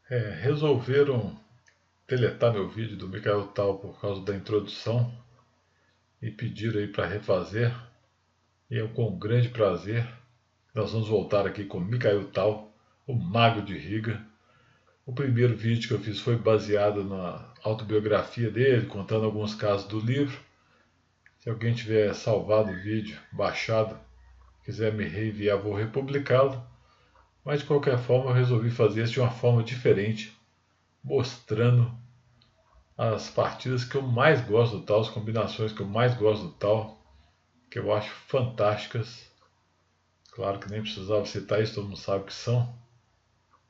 Resolveram deletar meu vídeo do Mikhail Tal por causa da introdução e pediram aí para refazer. E eu, com grande prazer, nós vamos voltar aqui com Mikhail Tal, o Mago de Riga. O primeiro vídeo que eu fiz foi baseado na autobiografia dele, contando alguns casos do livro. Se alguém tiver salvado o vídeo, baixado, quiser me reenviar, vou republicá-lo. Mas de qualquer forma eu resolvi fazer isso de uma forma diferente, mostrando as partidas que eu mais gosto do Tal, as combinações que eu mais gosto do Tal, que eu acho fantásticas. Claro que nem precisava citar isso, todo mundo sabe que são.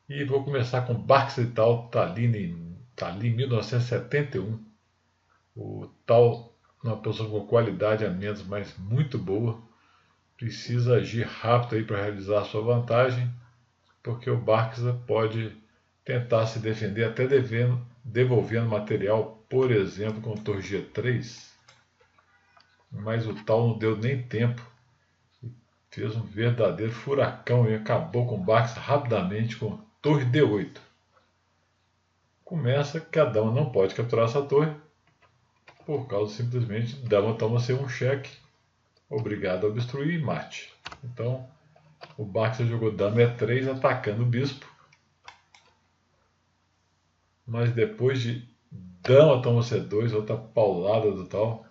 E vou começar com Barks e Tal, Tallinn 1971. O Tal, numa posição com qualidade a menos, mas muito boa. Precisa agir rápido aí para realizar a sua vantagem, porque o Barks pode tentar se defender até devolvendo material, por exemplo, com o Torre G3. Mas o Tal não deu nem tempo. Fez um verdadeiro furacão e acabou com o Barks rapidamente com Torre D8. Começa que a dama não pode capturar essa torre, por causa simplesmente dama toma-se um cheque, obrigado a obstruir e mate. Então o Barks jogou dama E3 atacando o bispo, mas depois de dama toma C2, outra paulada do Tal,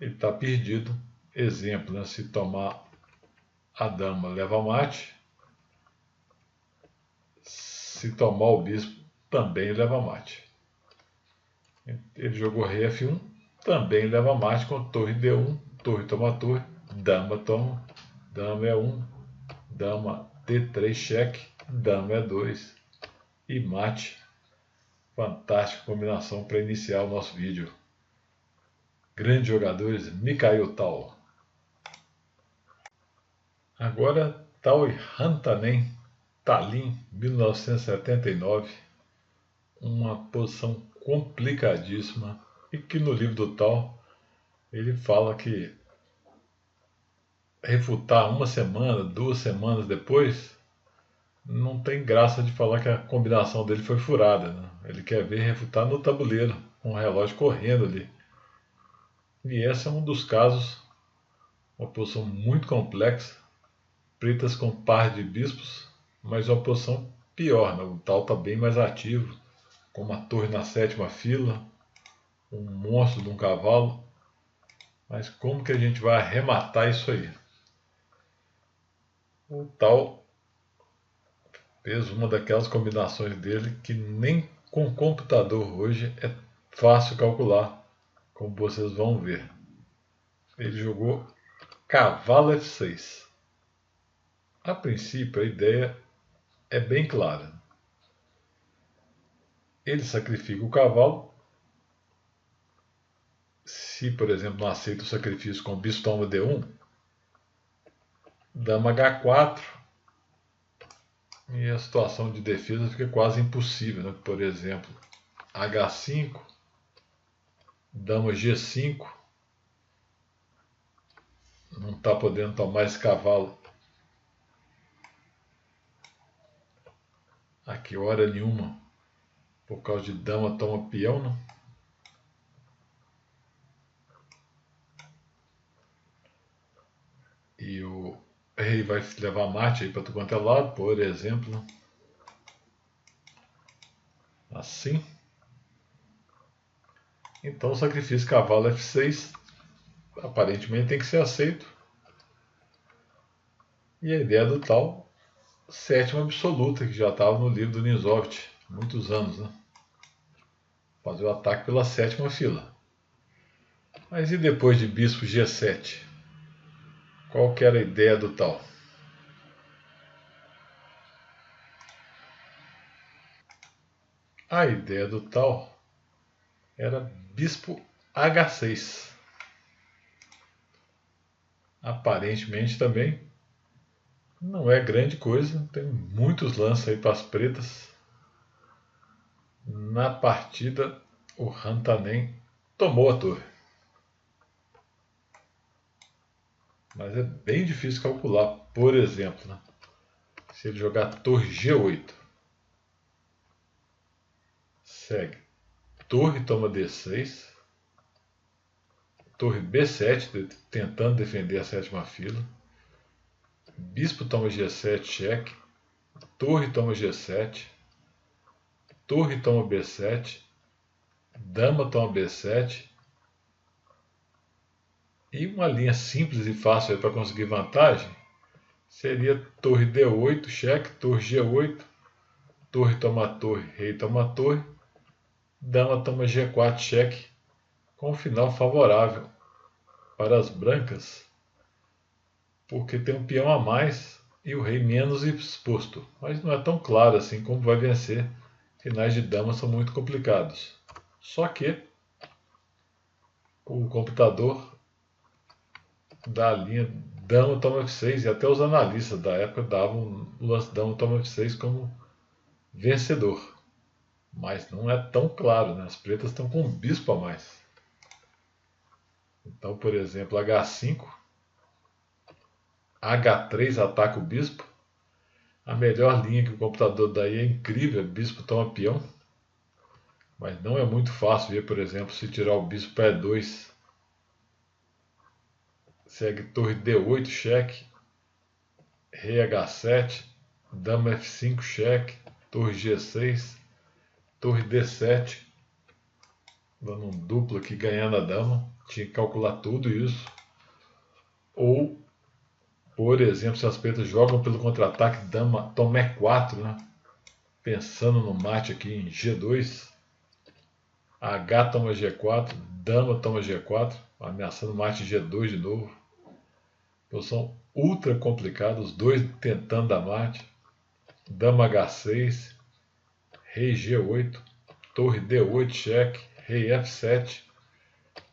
ele está perdido. Exemplo, né? Se tomar a dama leva mate, se tomar o bispo também leva mate. Ele jogou rei F1, também leva mate com torre D1, torre toma torre, dama toma, dama E1, dama D3 cheque, dama E2 e mate. Fantástica combinação para iniciar o nosso vídeo. Grandes jogadores, Mikhail Tal. Agora Tal e Rantanen, Tallinn 1979. Uma posição complicadíssima e que no livro do Tal ele fala que refutar uma semana, 2 semanas depois, não tem graça de falar que a combinação dele foi furada. Né? Ele quer ver refutar no tabuleiro, com o relógio correndo ali. E esse é um dos casos, uma posição muito complexa, pretas com par de bispos, mas uma posição pior. Né? O Tal está bem mais ativo, com uma torre na 7ª fila, um monstro de um cavalo. Mas como que a gente vai arrematar isso aí? O Tal fez uma daquelas combinações dele que nem com computador hoje é fácil calcular, como vocês vão ver. Ele jogou cavalo F6. A princípio a ideia é bem clara. Ele sacrifica o cavalo. Se, por exemplo, não aceita o sacrifício com bispo toma D1, dama H4, e a situação de defesa fica quase impossível. Né? Por exemplo, H5, dama G5, não está podendo tomar esse cavalo aqui hora nenhuma, por causa de dama toma peão, né? E o rei vai levar mate aí para tu quanto é lado, por exemplo, né? Assim. Então o sacrifício cavalo F6 aparentemente tem que ser aceito. E a ideia do Tal, 7ª absoluta, que já estava no livro do Ninzovic, muitos anos, né? Fazer o ataque pela 7ª fila. Mas e depois de bispo G7? Qual que era a ideia do Tal? A ideia do Tal era bispo H6. Aparentemente também não é grande coisa, tem muitos lances aí para as pretas. Na partida, o Rantanen tomou a torre. Mas é bem difícil calcular, por exemplo, né? Se ele jogar torre G8. Segue torre toma D6, torre B7, tentando defender a sétima fila, bispo toma G7, cheque, torre toma G7, torre toma B7, dama toma B7, e uma linha simples e fácil para conseguir vantagem seria torre D8, cheque, torre G8, torre toma torre, rei toma torre, dama toma G4, cheque, com um final favorável para as brancas, porque tem um peão a mais e o rei menos exposto. Mas não é tão claro assim como vai vencer. Finais de dama são muito complicados. Só que o computador da linha dama toma F6 e até os analistas da época davam o lance dama toma F6 como vencedor. Mas não é tão claro, né? As pretas estão com um bispo a mais. Então, por exemplo, H5, H3 ataca o bispo. A melhor linha que o computador daí é incrível, bispo toma peão. Mas não é muito fácil ver, por exemplo, se tirar o bispo para E2. Segue torre D8, cheque, rei H7, dama F5, cheque, torre G6, torre D7, dando um duplo aqui, ganhando a dama. Tinha que calcular tudo isso. Ou, por exemplo, se as pretas jogam pelo contra-ataque, dama toma E4, né? Pensando no mate aqui em G2, H toma G4, dama toma G4, ameaçando mate G2 de novo. Posição ultra complicada, os dois tentando dar mate. Dama H6, rei G8, torre D8, cheque, rei F7,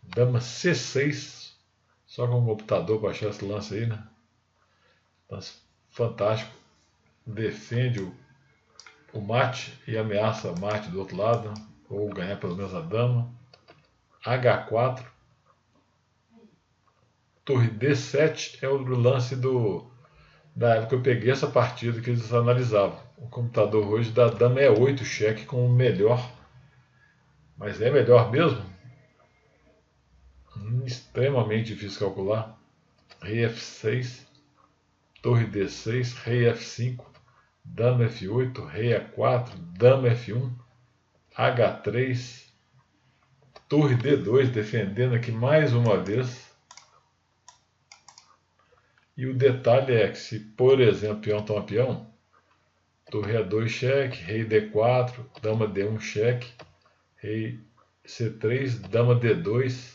dama C6, só com o computador para achar esse lance aí, né? Lance fantástico, defende o mate e ameaça mate do outro lado, né? Ou ganhar pelo menos a dama. H4, torre D7 é o lance da época que eu peguei essa partida que eles analisavam. O computador hoje dá dama E8 cheque com o melhor. Mas é melhor mesmo? Extremamente difícil calcular. Rei F6, torre D6, rei F5, dama F8, rei A4, dama F1, H3, torre D2, defendendo aqui mais uma vez. E o detalhe é que se, por exemplo, peão toma peão, torre A2 cheque, rei D4, dama D1 cheque, rei C3, dama D2.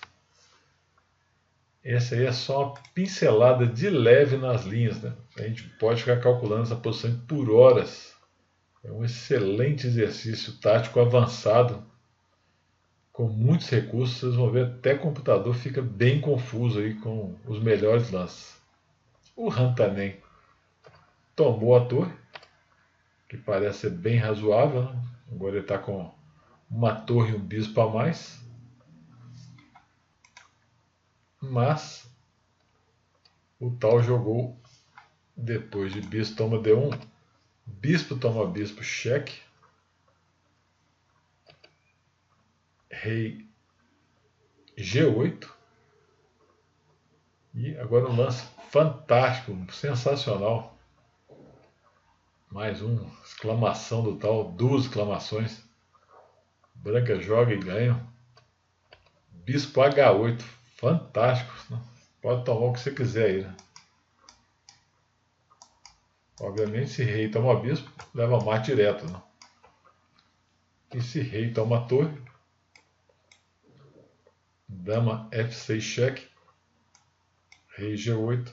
Essa aí é só uma pincelada de leve nas linhas, né? A gente pode ficar calculando essa posição por horas. É um excelente exercício tático avançado, com muitos recursos. Vocês vão ver, até o computador fica bem confuso aí com os melhores lances. O Rantanen tomou a torre, que parece ser bem razoável, né? Agora ele está com uma torre e um bispo a mais. Mas o tal jogou depois de bispo toma D1, bispo toma bispo, cheque, rei G8, e agora um lance fantástico, sensacional. Mais uma exclamação do tal, duas exclamações. Branca joga e ganha. Bispo H8, fantástico. Né? Pode tomar o que você quiser aí, né? Obviamente, se rei toma bispo, leva mate direto, né? E se rei toma torre, dama F6 cheque, rei G8,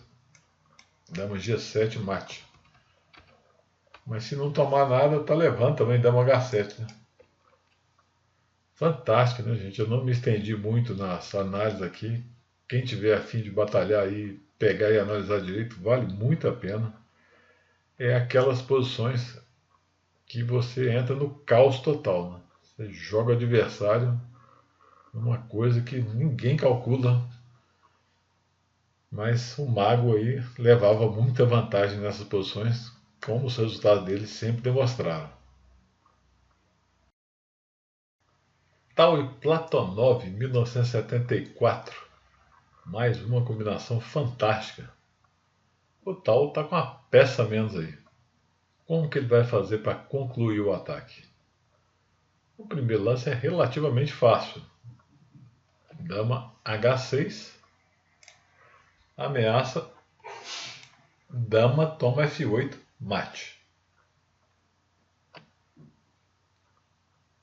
dama G7 mate. Mas se não tomar nada, tá levando também dama H7, né? Fantástico, né, gente? Eu não me estendi muito nessa análise aqui. Quem tiver a fim de batalhar aí, pegar e analisar direito, vale muito a pena. É aquelas posições que você entra no caos total, né? Você joga o adversário numa coisa que ninguém calcula. Mas o mago aí levava muita vantagem nessas posições, como os resultados dele sempre demonstraram. Tal e Platonov, 1974. Mais uma combinação fantástica. O Tal está com uma peça a menos aí. Como que ele vai fazer para concluir o ataque? O primeiro lance é relativamente fácil. Dama H6. Ameaça. Dama toma F8. Mate.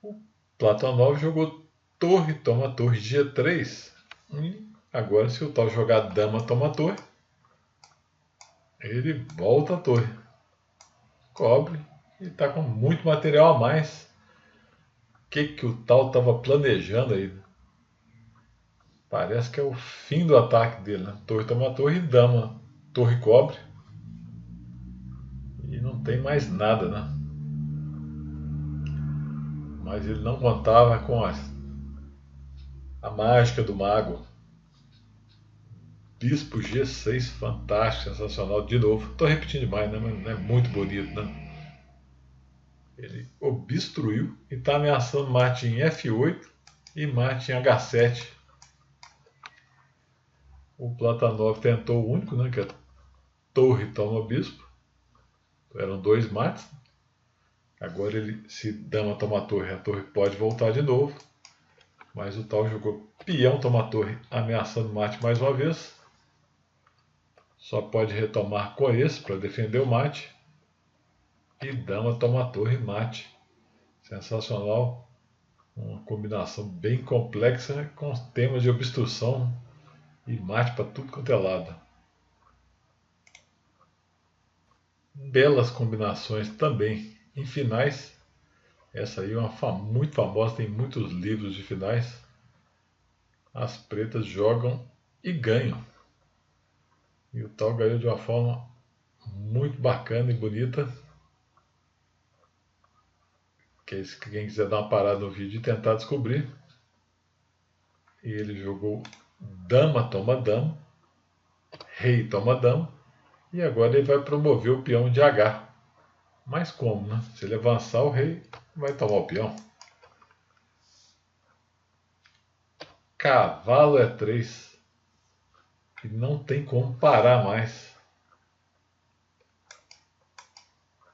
O Platonov jogou torre toma torre G3. E agora, se o Tal jogar dama toma torre, ele volta a torre. Cobre e está com muito material a mais. O que o Tal estava planejando aí? Parece que é o fim do ataque dele, né? Torre toma torre e dama. Torre cobre. E não tem mais nada, né? Mas ele não contava com a mágica do mago. Bispo G6, fantástico, sensacional. De novo, estou repetindo demais, né? Mas é muito bonito, né? Ele obstruiu e está ameaçando mate em F8 e mate em H7. O Platonov tentou o único, né? Que é torre toma bispo. Eram dois mates. Agora ele, se dama toma torre, a torre pode voltar de novo. Mas o Tal jogou peão toma torre, ameaçando mate mais uma vez. Só pode retomar com esse para defender o mate. E dama toma torre mate. Sensacional. Uma combinação bem complexa com temas de obstrução e mate para tudo quanto é lado. Belas combinações também em finais. Essa aí é uma muito famosa, tem muitos livros de finais. As pretas jogam e ganham. E o Tal ganhou de uma forma muito bacana e bonita. Quem quiser dar uma parada no vídeo e tentar descobrir. E ele jogou dama toma dama, rei toma dama. E agora ele vai promover o peão de H. Mas como, né? Se ele avançar, o rei vai tomar o peão. Cavalo E3. E não tem como parar mais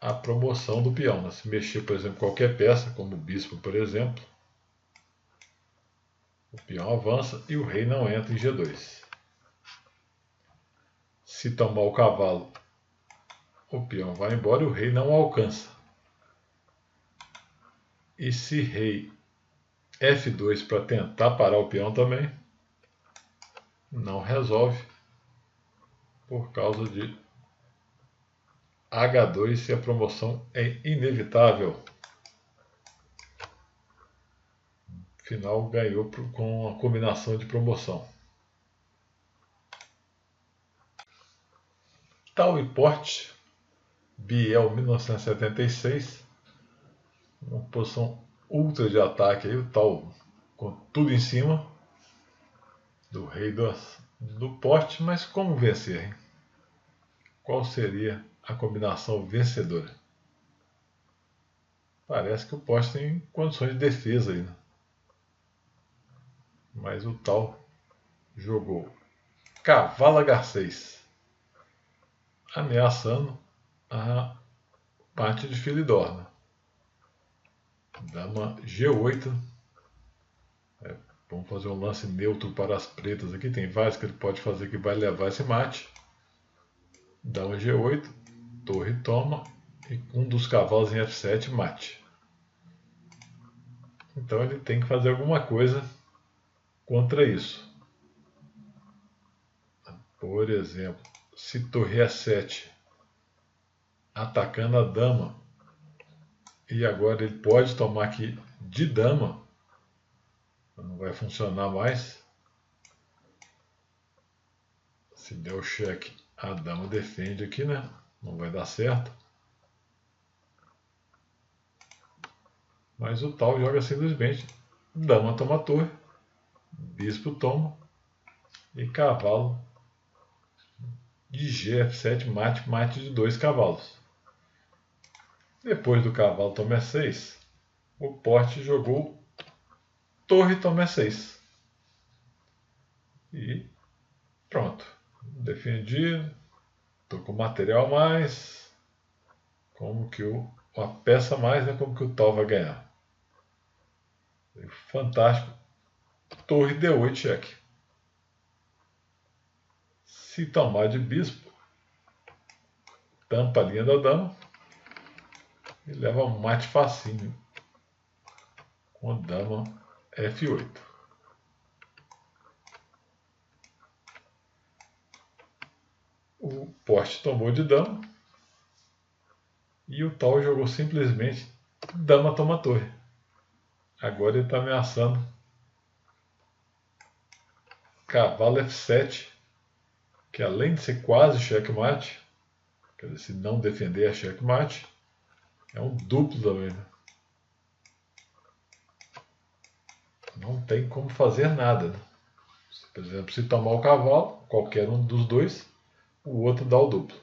a promoção do peão, né? Se mexer, por exemplo, qualquer peça, como o bispo, por exemplo, o peão avança e o rei não entra em G2. Se tomar o cavalo, o peão vai embora e o rei não alcança. E se rei F2 para tentar parar o peão também, não resolve, por causa de H2 e a promoção é inevitável. Final ganhou com a combinação de promoção. Tal e Porte, Biel 1976, uma posição ultra de ataque aí, o Tal com tudo em cima do rei do Porte, mas como vencer, hein? Qual seria a combinação vencedora? Parece que o Porte tem condições de defesa aí, né? Mas o Tal jogou cavalo H6, ameaçando a parte de Filidor. Dama G8. Vamos fazer um lance neutro para as pretas aqui. Tem vários que ele pode fazer que vai levar esse mate. Dama G8. Torre toma. E um dos cavalos em F7 mate. Então ele tem que fazer alguma coisa contra isso. Por exemplo, se torre E7 atacando a dama, e agora ele pode tomar aqui de dama, não vai funcionar mais. Se der o cheque, a dama defende aqui, né? Não vai dar certo. Mas o Tal joga simplesmente dama toma torre, bispo toma e cavalo de G7 mate de 2 cavalos. Depois do cavalo toma E6, o Porte jogou torre toma E6. E pronto. Defendi. Estou com material a mais. Como que uma peça a mais, né? Como que o tal vai ganhar? Fantástico. Torre D8 cheque. Se tomar de bispo, tampa a linha da dama e leva um mate facinho com a dama F8. O poste tomou de dama e o tal jogou simplesmente dama toma torre. Agora ele está ameaçando cavalo F7, que além de ser quase checkmate, quer dizer, se não defender a checkmate, é um duplo também, né? Não tem como fazer nada, né? Por exemplo, se tomar o cavalo, qualquer um dos dois, o outro dá o duplo.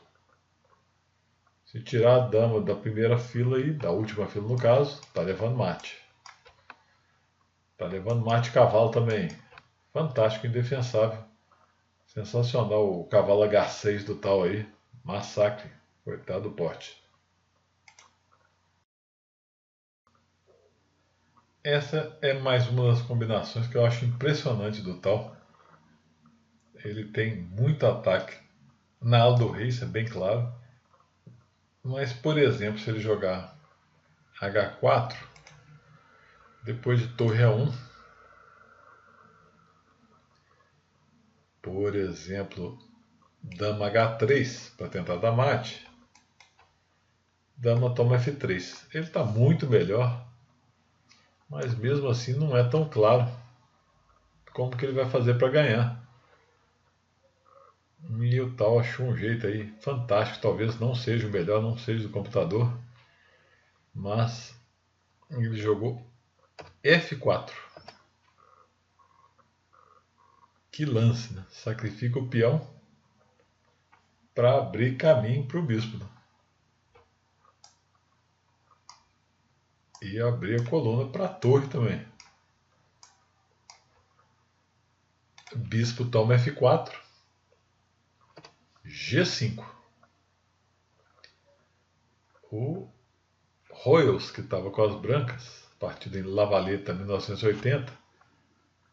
Se tirar a dama da primeira fila e da última fila no caso, está levando mate. Está levando mate cavalo também. Fantástico, indefensável. Sensacional o cavalo H6 do tal aí. Massacre. Coitado do porte. Essa é mais uma das combinações que eu acho impressionante do tal. Ele tem muito ataque na ala do rei, isso é bem claro. Mas, por exemplo, se ele jogar H4, depois de torre A1, por exemplo, dama H3 para tentar dar mate, dama toma F3. Ele está muito melhor, mas mesmo assim não é tão claro como que ele vai fazer para ganhar. E o tal achou um jeito aí fantástico, talvez não seja o melhor, não seja do computador, mas ele jogou F4. Que lance, né? Sacrifica o peão para abrir caminho para o bispo, né? E abrir a coluna para a torre também. Bispo toma F4. G5. O Royals, que estava com as brancas, partida em La Valeta 1980,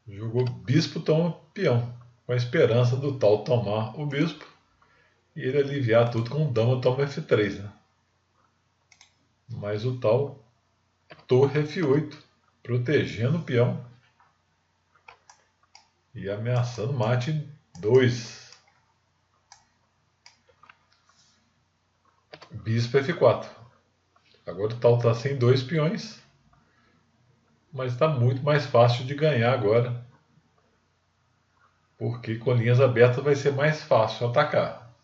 jogou bispo toma peão, com a esperança do tal tomar o bispo e ele aliviar tudo com dama toma F3, né? Mas o tal torre F8, protegendo o peão e ameaçando mate 2. Bispo F4. Agora o tal está sem 2 peões, mas está muito mais fácil de ganhar agora, porque com linhas abertas vai ser mais fácil atacar.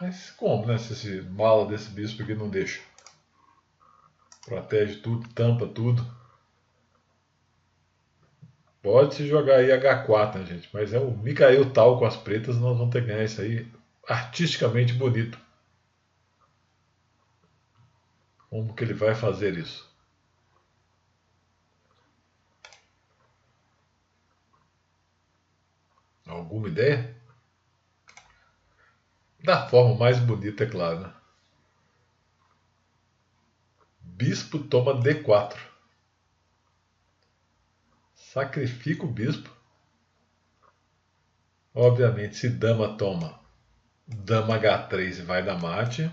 Mas como, né? Se esse mala desse bispo aqui não deixa. Protege tudo, tampa tudo. Pode-se jogar aí H4, né, gente? Mas é o Mikhail Tal com as pretas, nós vamos ter que ganhar isso aí artisticamente bonito. Como que ele vai fazer isso? Alguma ideia? Da forma mais bonita, é claro, né? Bispo toma D4. Sacrifica o bispo. Obviamente, se dama toma, dama H3 vai dar mate.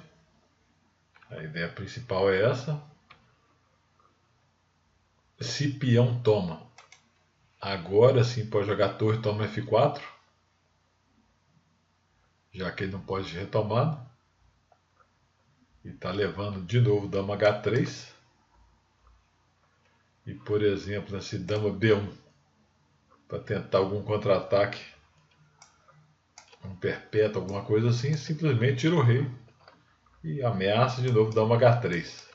A ideia principal é essa. Se peão toma, agora sim pode jogar torre toma F4. Já que ele não pode retomar. E está levando de novo dama H3. E por exemplo, se dama B1 para tentar algum contra-ataque, um perpétuo, alguma coisa assim, simplesmente tira o rei e ameaça de novo dama H3.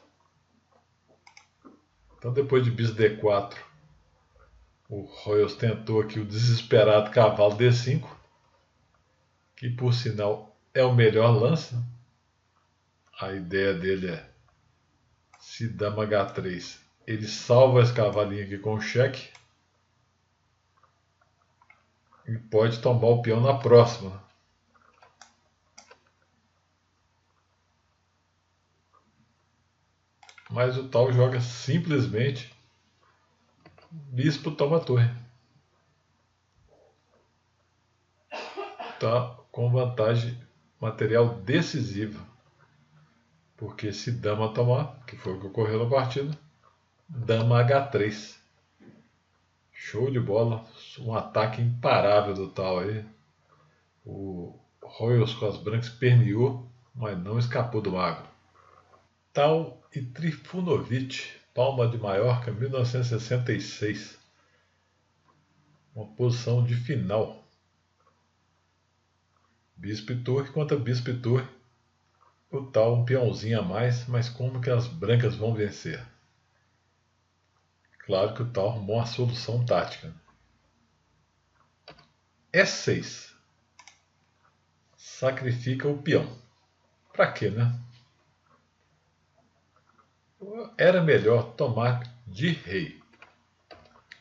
Então depois de bispo D4, o Royals tentou aqui o desesperado cavalo D5, que por sinal é o melhor lance. A ideia dele é, se dama H3, ele salva esse cavalinho aqui com o cheque, E pode tomar o peão na próxima. Mas o tal joga simplesmente bispo toma torre. Tá com vantagem material decisiva. Porque se dama tomar, que foi o que ocorreu na partida, dama H3. Show de bola. Um ataque imparável do tal aí. O Royals com as brancas permeou, mas não escapou do mago. Tal e Trifunovic, Palma de Maiorca, 1966. Uma posição de final. Bispo e torre contra bispo e torre. O tal um peãozinho a mais, mas como que as brancas vão vencer? Claro que o tal arrumou uma solução tática. E6. Sacrifica o peão. Pra quê, né? Era melhor tomar de rei.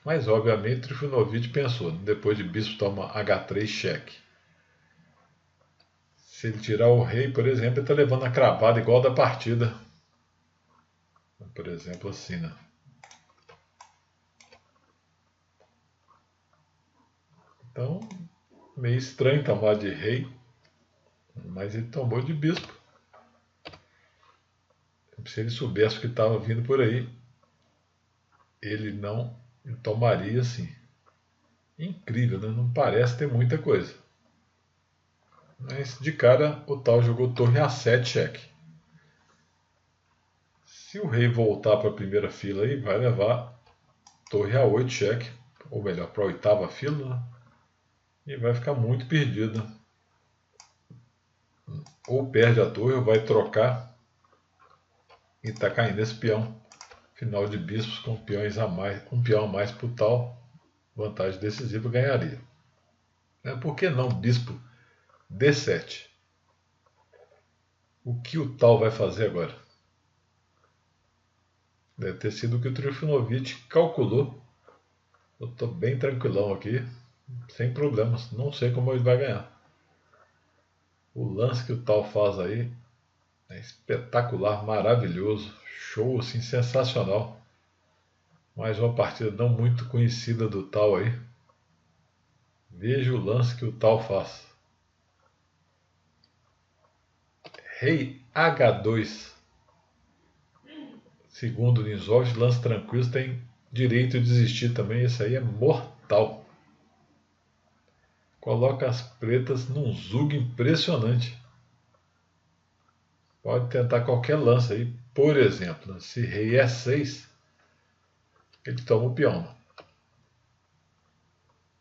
Mas obviamente Trifunovic pensou, depois de bispo toma H3 cheque. Se ele tirar o rei, por exemplo, ele está levando a cravada igual da partida. Por exemplo, assim, né? Então, meio estranho tomar de rei, mas ele tomou de bispo. Se ele soubesse o que estava vindo por aí, ele não tomaria assim. Incrível, né? Não parece ter muita coisa. Mas de cara o tal jogou torre A7 cheque. Se o rei voltar para a primeira fila aí, vai levar torre A8 cheque, ou melhor, para a oitava fila, né? E vai ficar muito perdido. Ou perde a torre, ou vai trocar e está caindo esse peão. Final de bispos com peões a mais, um peão a mais para o tal, vantagem decisiva ganharia. Por que não bispo D7? O que o tal vai fazer agora? Deve ter sido o que o Trifunovic calculou. Eu estou bem tranquilão aqui, sem problemas. Não sei como ele vai ganhar. O lance que o tal faz aí é espetacular, maravilhoso, show assim, sensacional. Mais uma partida não muito conhecida do tal aí. Veja o lance que o tal faz. Rei H2. Segundo o Ninzov, lance tranquilo tem direito de desistir também. Esse aí é mortal. Coloca as pretas num zug impressionante. Pode tentar qualquer lance aí. Por exemplo, se rei E6, ele toma o peão.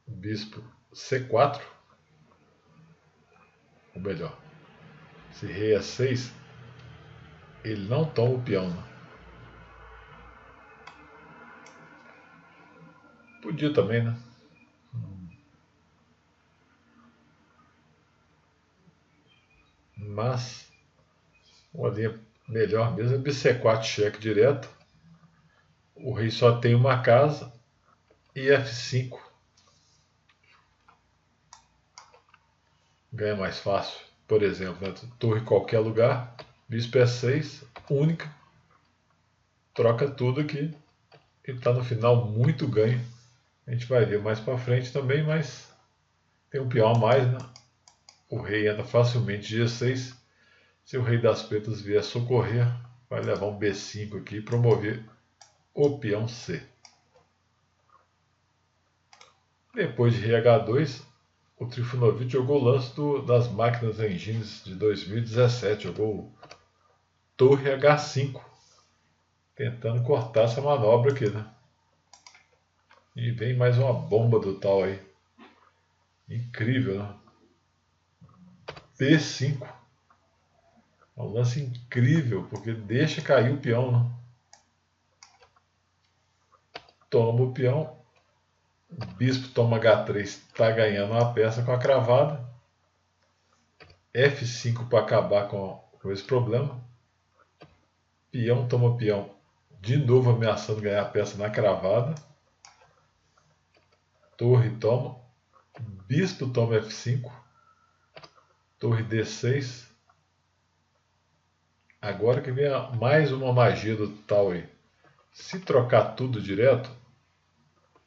Bispo C4. Ou melhor, se rei E6, ele não toma o peão. Podia também, né? Mas uma linha melhor mesmo é BC4 cheque direto. O rei só tem uma casa e F5. Ganha mais fácil. Por exemplo, né? Torre em qualquer lugar, bispo E6, única. Troca tudo aqui. E está no final muito ganho. A gente vai ver mais para frente também, mas tem um peão a mais, né? O rei entra facilmente G6. Se o rei das pretas vier socorrer, vai levar um B5 aqui e promover o peão C. Depois de rei H2, o Trifunovic jogou o lance das máquinas engines de 2017. Jogou torre H5. Tentando cortar essa manobra aqui, né? E vem mais uma bomba do tal aí. Incrível, né? B5. É um lance incrível, porque deixa cair o peão, né? Toma o peão. Bispo toma H3, está ganhando uma peça com a cravada. F5 para acabar com esse problema. Peão toma peão. De novo ameaçando ganhar a peça na cravada. Torre toma. bispo toma F5, torre D6. Agora que vem mais uma magia do tal aí. Se trocar tudo direto,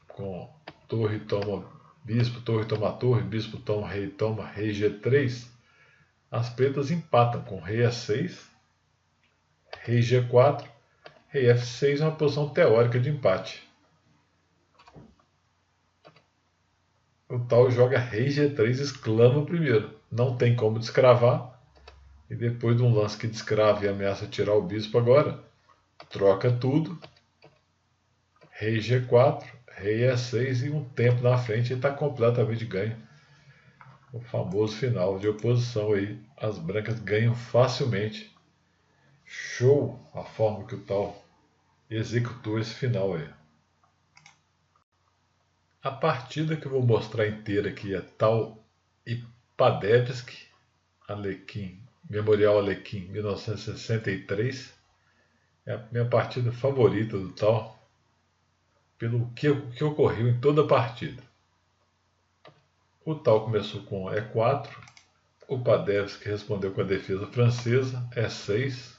com torre toma torre, bispo toma, rei G3, as pretas empatam com rei E6, rei G4, rei F6 é uma posição teórica de empate. O tal joga rei G3, exclama primeiro. Não tem como descravar. E depois de um lance que descrava e ameaça tirar o bispo agora, troca tudo. Rei G4, rei E6 e um tempo na frente ele está completamente ganho. O famoso final de oposição aí. As brancas ganham facilmente. Show a forma que o tal executou esse final aí. A partida que eu vou mostrar inteira aqui é tal Ipadevski, Alekhine, Memorial Alekhine 1963. É a minha partida favorita do tal, pelo que ocorreu em toda a partida. O tal começou com E4, o Padevski respondeu com a defesa francesa, E6,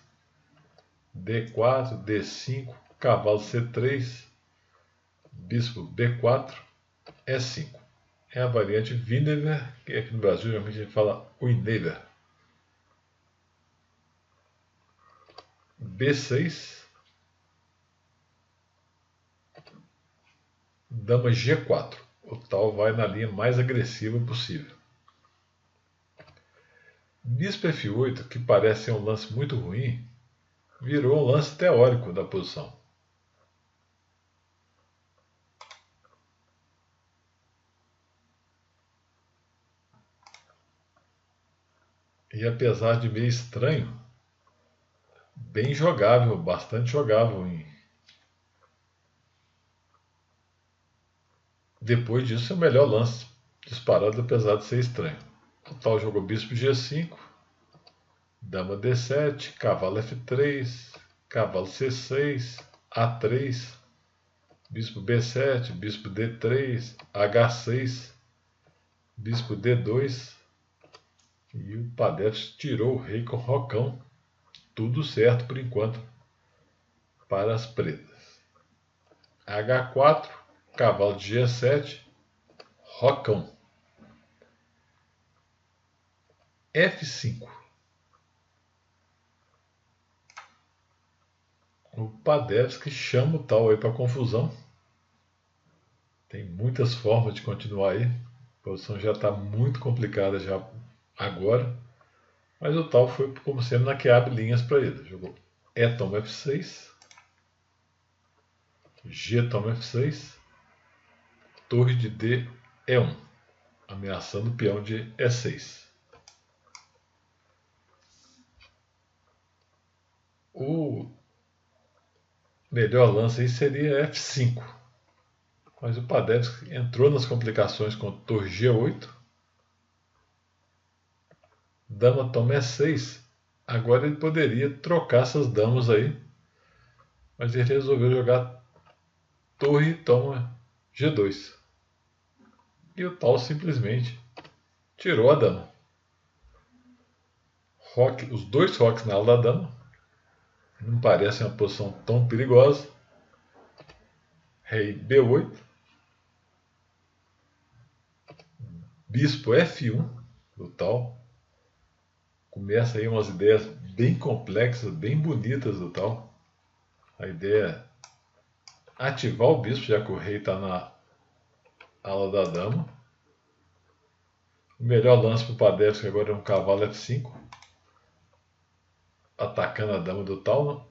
D4, D5, cavalo C3, bispo B4, E5. É a variante Wiener, que aqui no Brasil geralmente a gente fala Wiener. B6, dama G4. O tal vai na linha mais agressiva possível. Bispo F8, que parece ser um lance muito ruim, virou um lance teórico da posição. E apesar de meio estranho, bem jogável, bastante jogável. Depois disso é o melhor lance disparado, apesar de ser estranho. O tal jogou bispo G5, dama D7, cavalo F3, cavalo C6, A3, bispo B7, bispo D3, H6, bispo D2, e o Padevski tirou o rei com rocão. Tudo certo por enquanto para as pretas. H4, cavalo de G7, rocão. F5. O Padevski chama o tal aí para confusão. Tem muitas formas de continuar aí. A posição já está muito complicada já agora. Mas o tal foi como sempre na que abre linhas para ele. Jogou E toma F6, G toma F6, torre de D E1, ameaçando o peão de E6. O melhor lance aí seria F5, mas o Padevski entrou nas complicações com torre G8, dama toma E6. Agora ele poderia trocar essas damas aí, mas ele resolveu jogar torre toma G2. E o tal simplesmente tirou a dama. Os dois roques na ala da dama. Não parece uma posição tão perigosa. Rei B8. Bispo F1 do tal. Começa aí umas ideias bem complexas, bem bonitas do tal. A ideia é ativar o bispo, já que o rei está na ala da dama. O melhor lance para o Padevski agora é um cavalo F5, atacando a dama do tal.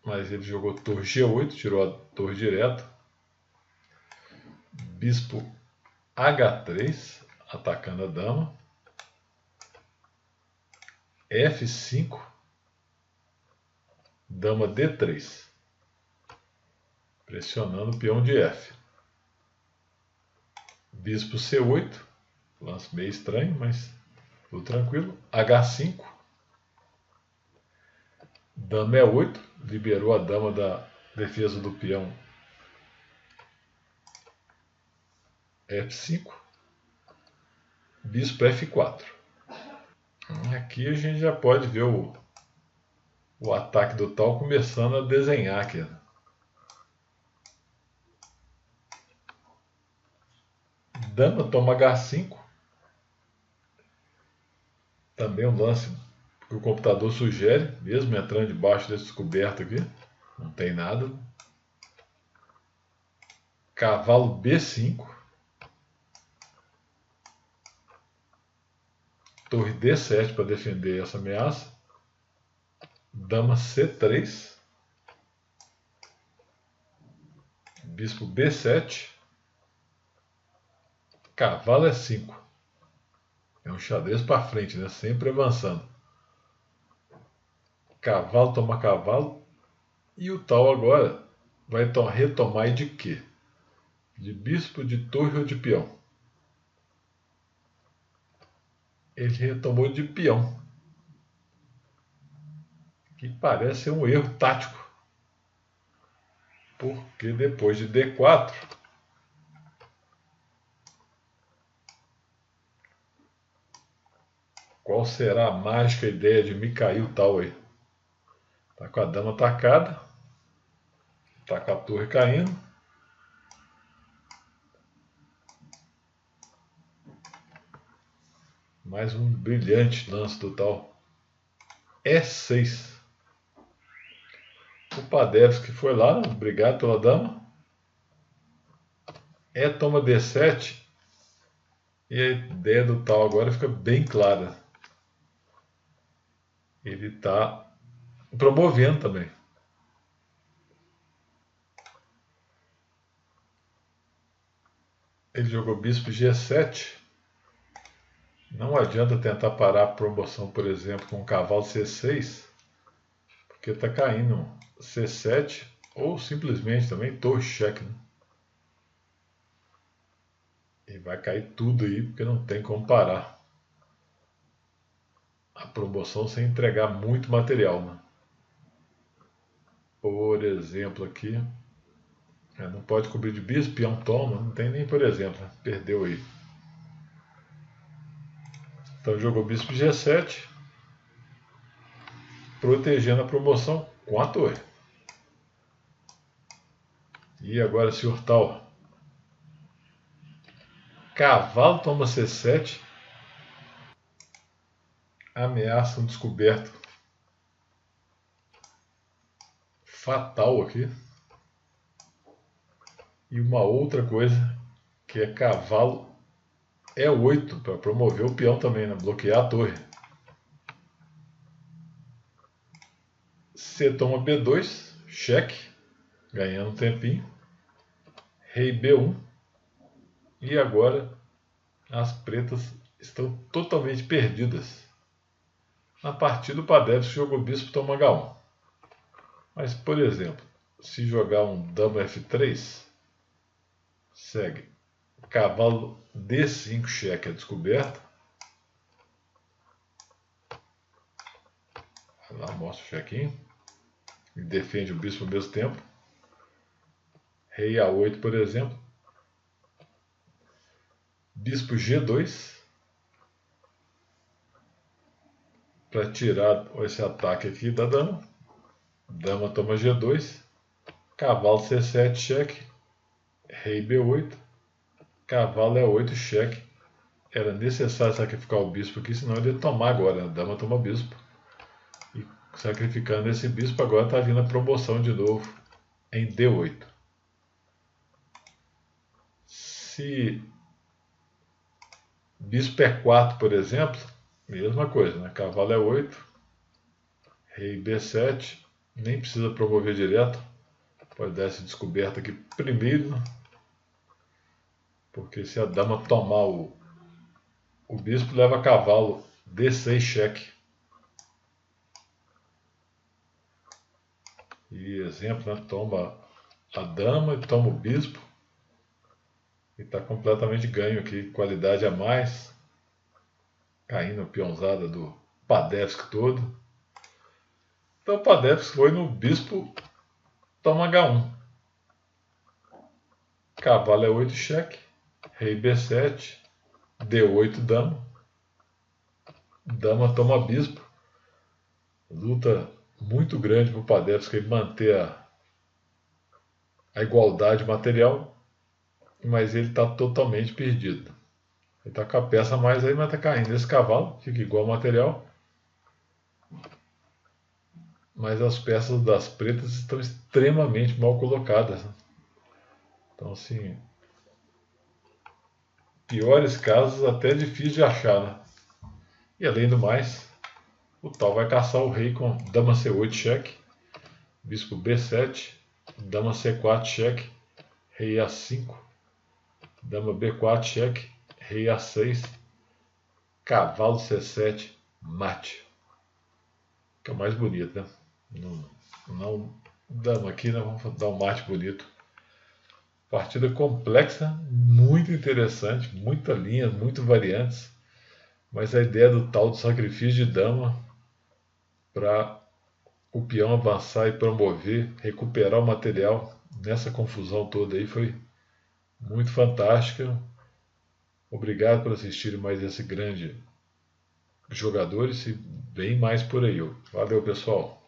Mas ele jogou torre G8, tirou a torre direto. Bispo H3, atacando a dama. F5, dama D3, pressionando o peão de F. Bispo C8, lance meio estranho, mas tudo tranquilo. H5, dama E8, liberou a dama da defesa do peão F5, bispo F4. Aqui a gente já pode ver o ataque do tal começando a desenhar aqui. Dama toma H5. Também um lance que o computador sugere, mesmo entrando debaixo desse descoberto aqui. Não tem nada. Cavalo B5. Torre D7 para defender essa ameaça. Dama C3. Bispo B7. Cavalo E5. É um xadrez para frente, né? Sempre avançando. Cavalo toma cavalo. E o tal agora vai retomar de quê? De bispo, de torre ou de peão? Ele retomou de peão. Que parece ser um erro tático. Porque depois de D4, qual será a mágica ideia de Mikhail Tal aí? Tá com a dama atacada. Tá com a torre caindo. Mais um brilhante lance do tal E6. O Padevski foi lá, obrigado pela dama. Toma D7. E a ideia do tal agora fica bem clara. Ele está promovendo também. Ele jogou bispo G7. Não adianta tentar parar a promoção, por exemplo, com cavalo C6, porque está caindo C7 ou simplesmente também torre cheque. Né? E vai cair tudo aí, porque não tem como parar a promoção sem entregar muito material. Né? Por exemplo, aqui, não pode cobrir de bispo, peão toma, não tem nem por exemplo, né? Perdeu aí. Então jogou bispo G7, protegendo a promoção com a torre. E agora, senhor Tal. Cavalo toma C7. Ameaça um descoberto fatal aqui. E uma outra coisa, que é cavalo E8, para promover o peão também, né? Bloquear a torre. C toma B2, cheque, ganhando um tempinho. Rei B1. E agora as pretas estão totalmente perdidas. Na partida o Padevski jogou bispo toma H1. Mas, por exemplo, se jogar um dama F3, segue cavalo D5 cheque a descoberta. Lá mostra o chequinho. E defende o bispo ao mesmo tempo. Rei A8, por exemplo. Bispo G2. Para tirar esse ataque aqui da dama. Dama toma G2. Cavalo C7 cheque. Rei B8. Cavalo E8 cheque. Era necessário sacrificar o bispo aqui, senão ele ia tomar agora. A dama toma bispo. E sacrificando esse bispo, agora está vindo a promoção de novo em D8. Se bispo E4, por exemplo, mesma coisa, né? Cavalo E8, rei B7, nem precisa promover direto. Pode dar essa descoberta aqui primeiro, né? Porque se a dama tomar o bispo, leva cavalo D6 cheque. E exemplo, né? Toma a dama e toma o bispo. E está completamente ganho aqui, qualidade a mais. Caindo a peãozada do Padevski todo. Então o Padevski foi no bispo toma H1. Cavalo E8 cheque. rei B7, D8 dama, dama toma bispo, luta muito grande para o Padevski manter a igualdade material, mas ele está totalmente perdido. Ele está com a peça mais aí, mas está caindo. Esse cavalo fica igual ao material, mas as peças das pretas estão extremamente mal colocadas. Então, assim, piores casos até difícil de achar, né? E além do mais, o tal vai caçar o rei com dama C8 cheque, bispo B7, dama C4 cheque, rei A5, dama B4 cheque, rei A6, cavalo C7, mate. Que é o mais bonito, né? Não dama aqui, né? Vamos dar um mate bonito. Partida complexa, muito interessante, muita linha, muito variantes. Mas a ideia do tal do sacrifício de dama para o peão avançar e promover, recuperar o material nessa confusão toda aí foi muito fantástica. Obrigado por assistirem mais esse grande Jogadores e bem mais por aí. Valeu, pessoal.